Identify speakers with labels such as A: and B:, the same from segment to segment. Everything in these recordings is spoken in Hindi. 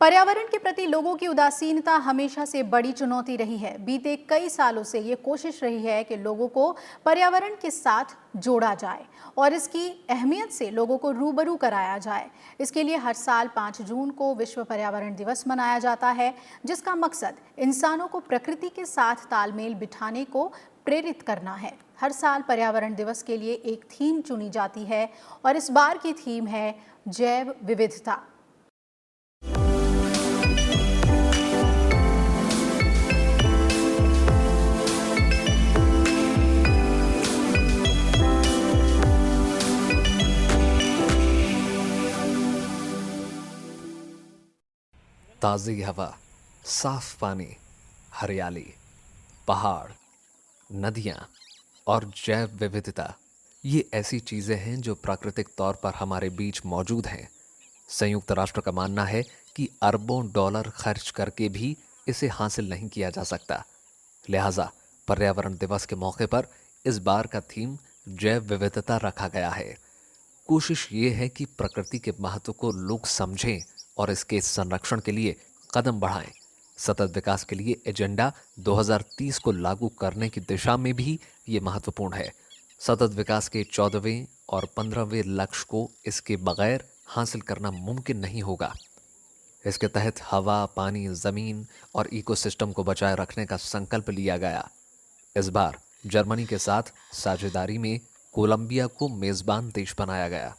A: पर्यावरण के प्रति लोगों की उदासीनता हमेशा से बड़ी चुनौती रही है। बीते कई सालों से ये कोशिश रही है कि लोगों को पर्यावरण के साथ जोड़ा जाए और इसकी अहमियत से लोगों को रूबरू कराया जाए। इसके लिए हर साल 5 जून को विश्व पर्यावरण दिवस मनाया जाता है, जिसका मकसद इंसानों को प्रकृति के साथ तालमेल बिठाने को प्रेरित करना है। हर साल पर्यावरण दिवस के लिए एक थीम चुनी जाती है और इस बार की थीम है जैव विविधता।
B: ताज़ी हवा, साफ पानी, हरियाली, पहाड़, नदियाँ और जैव विविधता ये ऐसी चीज़ें हैं जो प्राकृतिक तौर पर हमारे बीच मौजूद हैं। संयुक्त राष्ट्र का मानना है कि अरबों डॉलर खर्च करके भी इसे हासिल नहीं किया जा सकता। लिहाजा पर्यावरण दिवस के मौके पर इस बार का थीम जैव विविधता रखा गया है। कोशिश ये है कि प्रकृति के महत्व को लोग समझें और इसके संरक्षण के लिए कदम बढ़ाएं। सतत विकास के लिए एजेंडा 2030 को लागू करने की दिशा में भी ये महत्वपूर्ण है। सतत विकास के 14वें और 15वें लक्ष्य को इसके बगैर हासिल करना मुमकिन नहीं होगा। इसके तहत हवा, पानी, जमीन और इकोसिस्टम को बचाए रखने का संकल्प लिया गया। इस बार जर्मनी के साथ साझेदारी में कोलंबिया को मेजबान देश बनाया गया।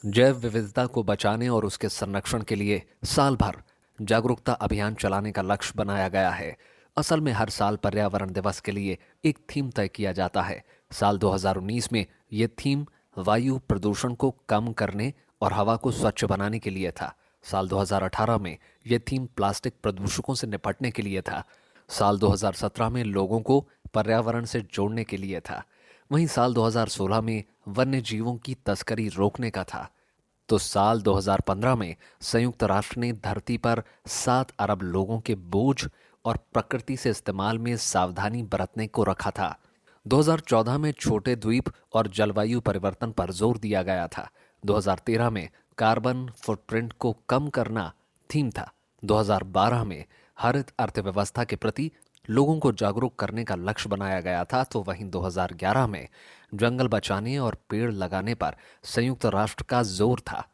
B: जैव विविधता को बचाने और उसके संरक्षण के लिए साल भर जागरूकता अभियान चलाने का लक्ष्य बनाया गया है। असल में हर साल पर्यावरण दिवस के लिए एक थीम तय किया जाता है। साल 2019 में यह थीम वायु प्रदूषण को कम करने और हवा को स्वच्छ बनाने के लिए था। साल 2018 में यह थीम प्लास्टिक प्रदूषकों से निपटने के लिए था। साल 2017 में लोगों को पर्यावरण से जोड़ने के लिए था। वहीं साल 2016 में वन्य जीवों की तस्करी रोकने का था। तो साल 2015 में संयुक्त राष्ट्र ने धरती पर 7 अरब लोगों के बोझ और प्रकृति से इस्तेमाल में सावधानी बरतने को रखा था। 2014 में छोटे द्वीप और जलवायु परिवर्तन पर जोर दिया गया था। 2013 में कार्बन फुटप्रिंट को कम करना थीम था। 2012 में हरित अर्थव्यवस्था के प्रति लोगों को जागरूक करने का लक्ष्य बनाया गया था। तो वहीं 2011 में जंगल बचाने और पेड़ लगाने पर संयुक्त राष्ट्र का जोर था।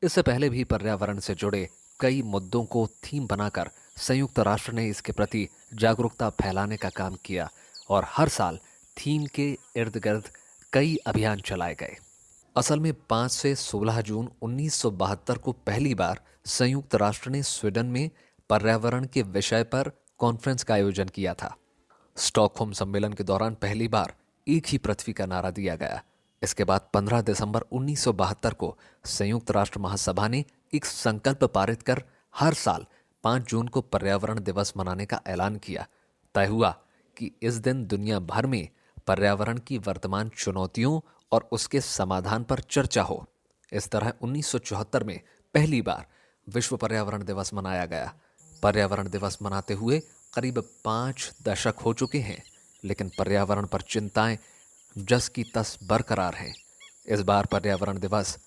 B: इससे पहले भी पर्यावरण से जुड़े कई मुद्दों को थीम बनाकर संयुक्त राष्ट्र ने इसके प्रति जागरूकता फैलाने का काम किया और हर साल थीम के इर्द गिर्द कई अभियान चलाए गए। असल में 5 से 16 जून 1972 को पहली बार संयुक्त राष्ट्र ने स्वीडन में पर्यावरण के विषय पर कॉन्फ्रेंस का आयोजन किया था। स्टॉकहोम सम्मेलन के दौरान पहली बार एक ही पृथ्वी का नारा दिया गया। इसके बाद 15 दिसंबर 1972 को संयुक्त राष्ट्र महासभा ने एक संकल्प पारित कर हर साल 5 जून को पर्यावरण दिवस मनाने का ऐलान किया। तय हुआ कि इस दिन दुनिया भर में पर्यावरण की वर्तमान चुनौतियों और उसके समाधान पर चर्चा हो। इस तरह 1974 में पहली बार विश्व पर्यावरण दिवस मनाया गया। पर्यावरण दिवस मनाते हुए करीब 5 दशक हो चुके हैं, लेकिन पर्यावरण पर चिंताएं जस की तस बरकरार हैं। इस बार पर्यावरण दिवस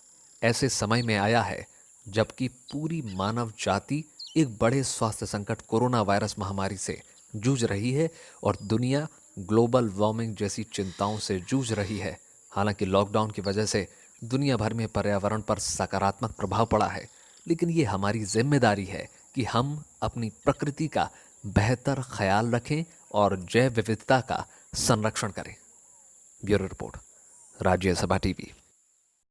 B: ऐसे समय में आया है जबकि पूरी मानव जाति एक बड़े स्वास्थ्य संकट कोरोना वायरस महामारी से जूझ रही है और दुनिया ग्लोबल वार्मिंग जैसी चिंताओं से जूझ रही है। हालांकि लॉकडाउन की वजह से दुनिया भर में पर्यावरण पर सकारात्मक प्रभाव पड़ा है, लेकिन ये हमारी जिम्मेदारी है कि हम अपनी प्रकृति का बेहतर ख्याल रखें और जैव विविधता का संरक्षण करें। Bureau report, Rajya Sabha TV.